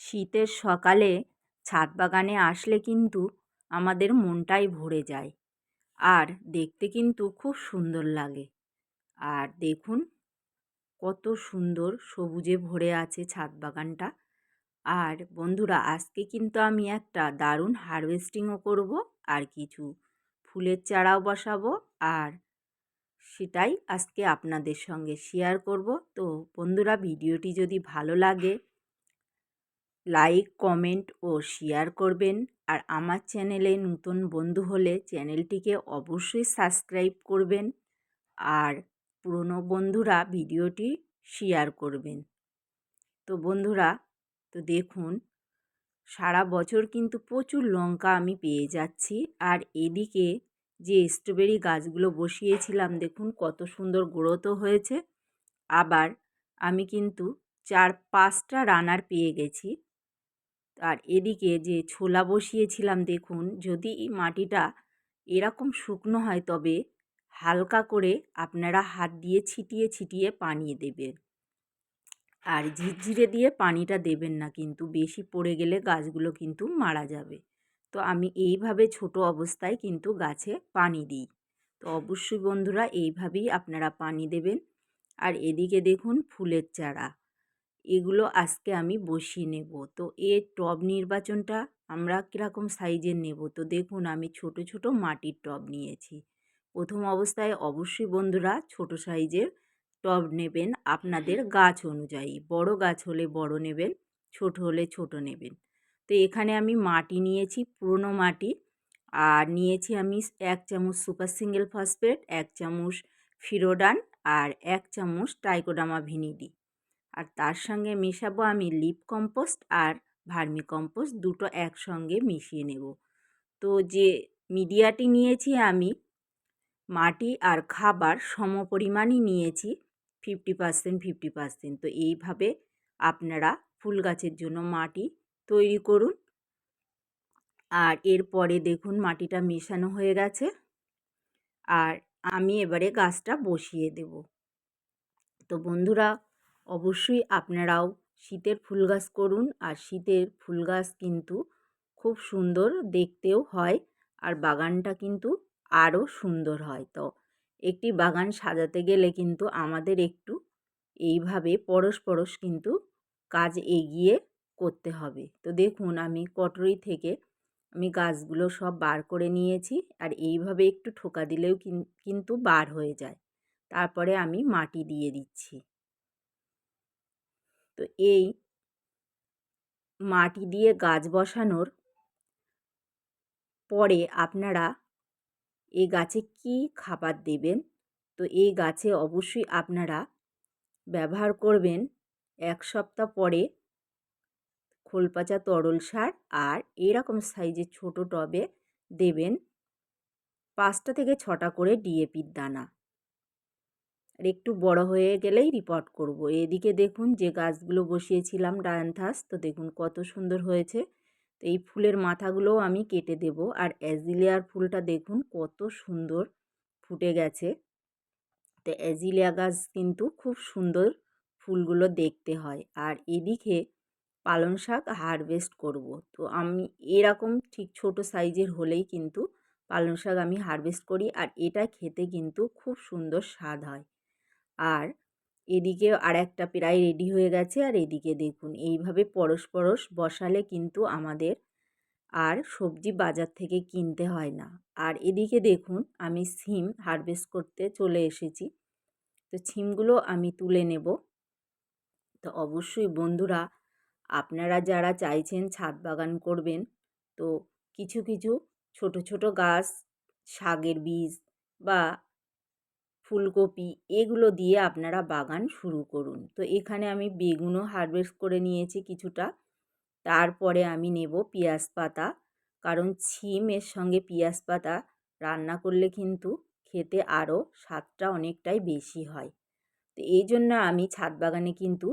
শীতের সকালে ছাদ বাগানে আসলে কিন্তু আমাদের মনটাই ভরে যায় আর দেখতে কিন্তু খুব সুন্দর লাগে। আর দেখুন কত সুন্দর সবুজে ভরে আছে ছাদ বাগানটা। আর বন্ধুরা, আজকে কিন্তু আমি একটা দারুণ হারভেস্টিংও করব আর কিছু ফুলের চারাও বসাবো, আর সেটাই আজকে আপনাদের সঙ্গে শেয়ার করব। তো বন্ধুরা, ভিডিওটি যদি ভালো লাগে লাইক, কমেন্ট ও শেয়ার করবেন। আর আমার চ্যানেলে নতুন বন্ধু হলে চ্যানেলটিকে অবশ্যই সাবস্ক্রাইব করবেন। আর পুরনো বন্ধুরা ভিডিওটি শেয়ার করবেন। তো বন্ধুরা, তো দেখুন সারা বছর কিন্তু প্রচুর লঙ্কা আমি পেয়ে যাচ্ছি। আর এদিকে যে স্ট্রবেরি গাছগুলো বসিয়েছিলাম দেখুন কত সুন্দর গ্রোথও হয়েছে। আবার আমি কিন্তু 4-5টা রানার পেয়ে গেছি। আর এদিকে যে ছোলা বসিয়েছিলাম দেখুন, যদি মাটিটা এরকম শুকনো হয় তবে হালকা করে আপনারা হাত দিয়ে ছিটিয়ে ছিটিয়ে পানি দেবেন। আর ঝিরঝিরে দিয়ে পানিটা দেবেন না, কিন্তু বেশি পড়ে গেলে গাছগুলো কিন্তু মারা যাবে। তো আমি এইভাবে ছোট অবস্থায় কিন্তু গাছে পানি দিই। তো অবশ্যই বন্ধুরা এইভাবেই আপনারা পানি দেবেন। আর এদিকে দেখুন ফুলের চারা, এগুলো আজকে আমি বসিয়ে নেব। তো এর টব নির্বাচনটা আমরা কীরকম সাইজের নেব, তো দেখুন আমি ছোট ছোট মাটির টব নিয়েছি। প্রথম অবস্থায় অবশ্যই বন্ধুরা ছোট সাইজের টব নেবেন আপনাদের গাছ অনুযায়ী। বড় গাছ হলে বড় নেবেন, ছোট হলে ছোট নেবেন। তো এখানে আমি মাটি নিয়েছি, পুরনো মাটি। আর নিয়েছি আমি 1 চামচ সুপার সিঙ্গেল ফসফেট, 1 চামচ ফিরোডান আর 1 চামচ ট্রাইকোডার্মা ভিনিডি। আর তার সঙ্গে মেশাবো আমি লিপ কম্পোস্ট আর ভার্মি কম্পোস্ট, দুটো একসঙ্গে মিশিয়ে নেব। তো যে মিডিয়াটি নিয়েছি আমি, মাটি আর খাবার সমপরিমাণই নিয়েছি, 50% 50%। তো এইভাবে আপনারা ফুল গাছের জন্য মাটি তৈরি করুন। আর এরপরে দেখুন মাটিটা মেশানো হয়ে গেছে, আর আমি এবারে গাছটা বসিয়ে দেব। তো বন্ধুরা, অবশ্যই আপনারাও শীতের ফুল গাছ করুন। আর শীতের ফুল গাছ কিন্তু খুব সুন্দর দেখতেও হয়, আর বাগানটা কিন্তু আরও সুন্দর হয়। তো একটি বাগান সাজাতে গেলে কিন্তু আমাদের একটু এইভাবে পরশ পরশ কিন্তু কাজ এগিয়ে করতে হবে। তো দেখুন আমি কটরি থেকে আমি গাছগুলো সব বার করে নিয়েছি, আর এইভাবে একটু ঠোকা দিলেও কিন্তু বার হয়ে যায়। তারপরে আমি মাটি দিয়ে দিচ্ছি। তো এই মাটি দিয়ে গাছ বসানোর পরে আপনারা এই গাছে কি খাবার দেবেন, তো এই গাছে অবশ্যই আপনারা ব্যবহার করবেন 1 সপ্তাহ পরে খোলপচা তরল সার। আর এরকম সাইজের ছোট টবে দেবেন 5টা থেকে 6টা করে ডিএপির দানা। আর একটু বড় হয়ে গেলেই রিপোর্ট করব। এদিকে দেখুন যে গাছগুলো বসিয়েছিলাম ডায়ান্থাস, তো দেখুন কত সুন্দর হয়েছে। তো এই ফুলের মাথাগুলোও আমি কেটে দেব। আর অ্যাজিলিয়ার ফুলটা দেখুন কত সুন্দর ফুটে গেছে। তো অ্যাজিলিয়া গাছ কিন্তু খুব সুন্দর ফুলগুলো দেখতে হয়। আর এদিকে পালং শাক হারভেস্ট করব। তো আমি এরকম ঠিক ছোট সাইজের হলেই কিন্তু পালং শাক আমি হারভেস্ট করি, আর এটা খেতে কিন্তু খুব সুন্দর স্বাদ হয়। আর এদিকে আর একটা প্রায় রেডি হয়ে গেছে। আর এদিকে দেখুন এইভাবে পরশ পরশ বসালে কিন্তু আমাদের আর সবজি বাজার থেকে কিনতে হয় না। আর এদিকে দেখুন আমি সিম হারভেস্ট করতে চলে এসেছি। তো সিমগুলো আমি তুলে নেব। তো অবশ্যই বন্ধুরা, আপনারা যারা চাইছেন ছাদ বাগান করবেন, তো কিছু কিছু ছোট ছোট গাছ, শাকের বীজ বা ফুলকপি, এগুলো দিয়ে আপনারা বাগান শুরু করুন। তো এখানে আমি বেগুনও হারভেস্ট করে নিয়েছি কিছুটা। তারপরে আমি নেব পেঁয়াজ পাতা, কারণ সিমের সঙ্গে পেঁয়াজ পাতা রান্না করলে কিন্তু খেতে আরও স্বাদটা অনেকটাই বেশি হয়। তো এই জন্য আমি ছাদ বাগানে কিন্তু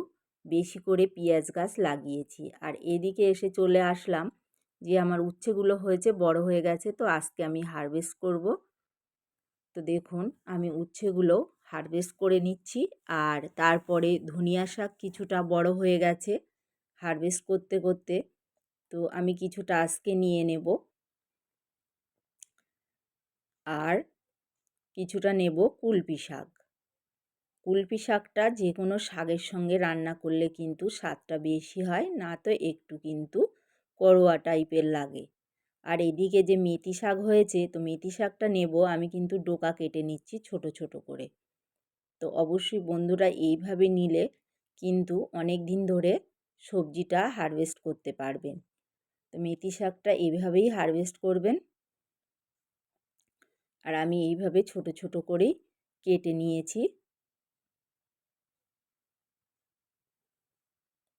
বেশি করে পেঁয়াজ গাছ লাগিয়েছি। আর এদিকে এসে চলে আসলাম যে আমার উচ্ছেগুলো হয়েছে, বড় হয়ে গেছে, তো আজকে আমি হারভেস্ট করব। তো দেখুন আমি উচ্ছেগুলো হারভেস্ট করে নিচ্ছি। আর তারপরে ধনিয়া শাক কিছুটা বড় হয়ে গেছে, হারভেস্ট করতে করতে। তো আমি কিছুটা আজকে নিয়ে নেব আর কিছুটা নেব কুলপি শাক। কুলপি শাকটা যে কোনো শাকের সঙ্গে রান্না করলে কিন্তু স্বাদটা বেশি হয়, না তো একটু কিন্তু করোয়া টাইপের লাগে। আর এদিকে যে মেথি শাক হয়েছে, তো মেথি শাকটা নেব, আমি কিন্তু ডোকা কেটে নিচ্ছি ছোট ছোট করে। তো অবশ্যই বন্ধুরা এইভাবে নিলে কিন্তু অনেক দিন ধরে সবজিটা হারভেস্ট করতে পারবেন। তো মেথি শাকটা এইভাবেই হারভেস্ট করবেন। আর আমি এইভাবে ছোট ছোট করেই কেটে নিয়েছি।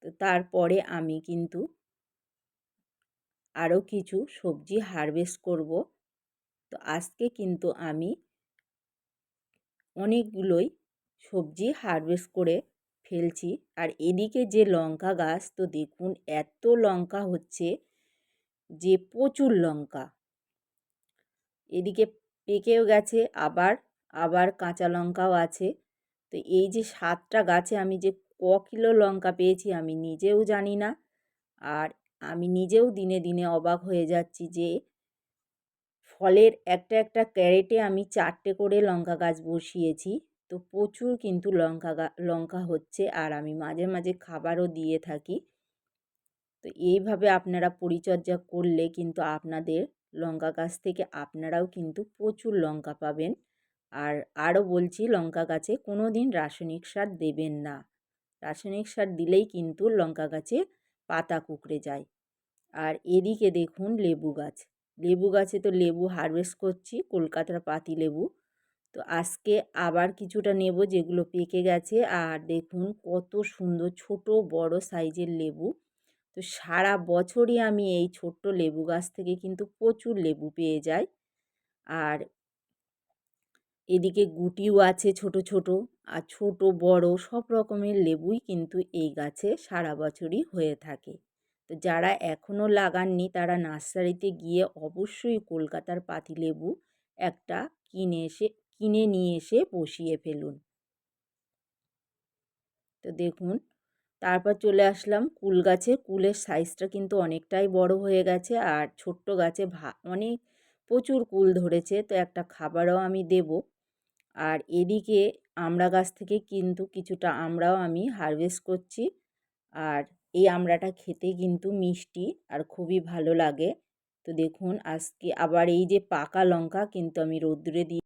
তো তারপরে আমি কিন্তু আরও কিছু সবজি হারভেস্ট করব। তো আজকে কিন্তু আমি অনেকগুলোই সবজি হারভেস্ট করে ফেলছি। আর এদিকে যে লঙ্কা গাছ, তো দেখুন এত লঙ্কা হচ্ছে যে প্রচুর লঙ্কা। এদিকে পেকেও গেছে, আবার আবার কাঁচা লঙ্কাও আছে। তো এই যে 7টা গাছে আমি যে কিলো লঙ্কা পেয়েছি আমি নিজেও জানি না। আর আমি নিজেও দিনে দিনে অবাক হয়ে যাচ্ছি যে ফলের একটা একটা ক্যারেটে আমি 4টে করে লঙ্কা গাছ বসিয়েছি। তো প্রচুর কিন্তু লঙ্কা হচ্ছে, আর আমি মাঝে মাঝে খাবারও দিয়ে থাকি। তো এইভাবে আপনারা পরিচর্যা করলে কিন্তু আপনাদের লঙ্কা গাছ থেকে আপনারাও কিন্তু প্রচুর লঙ্কা পাবেন। আর আরও বলছি, লঙ্কা গাছে কোনো দিন রাসায়নিক সার দেবেন না। রাসায়নিক সার দিলেই কিন্তু লঙ্কা গাছে পাতা কুঁকড়ে যায়। আর এদিকে দেখুন লেবু গাছ, লেবু গাছে তো লেবু হারভেস্ট করছি, কলকাতার পাতি লেবু। তো আজকে আবার কিছুটা নেব যেগুলো পেকে গেছে। আর দেখুন কত সুন্দর ছোট বড় সাইজের লেবু। তো সারা বছরই আমি এই ছোট্ট লেবু গাছ থেকে কিন্তু প্রচুর লেবু পেয়ে যাই। আর এদিকে গুটিও আছে ছোট ছোট, আর ছোট বড় সব রকমের লেবুই কিন্তু এই গাছে সারা বছরই হয়ে থাকে। তো যারা এখনও লাগাননি তারা নার্সারিতে গিয়ে অবশ্যই কলকাতার পাতিলেবু একটা কিনে নিয়ে এসে বসিয়ে ফেলুন। তো দেখুন, তারপর চলে আসলাম কুল গাছে। কুলের সাইজটা কিন্তু অনেকটাই বড় হয়ে গেছে, আর ছোট্ট গাছে অনেক প্রচুর কুল ধরেছে। তো একটা খাবারও আমি দেব। আর এদিকে আমড়া গাছ থেকে কিন্তু কিছুটা আমড়াও আমি হারভেস্ট করছি। আর এই আমড়াটা খেতে কিন্তু মিষ্টি আর খুবই ভালো লাগে। তো দেখুন আজকে আবার এই যে পাকা লঙ্কা কিন্তু আমি রোদ্দুরে দিয়ে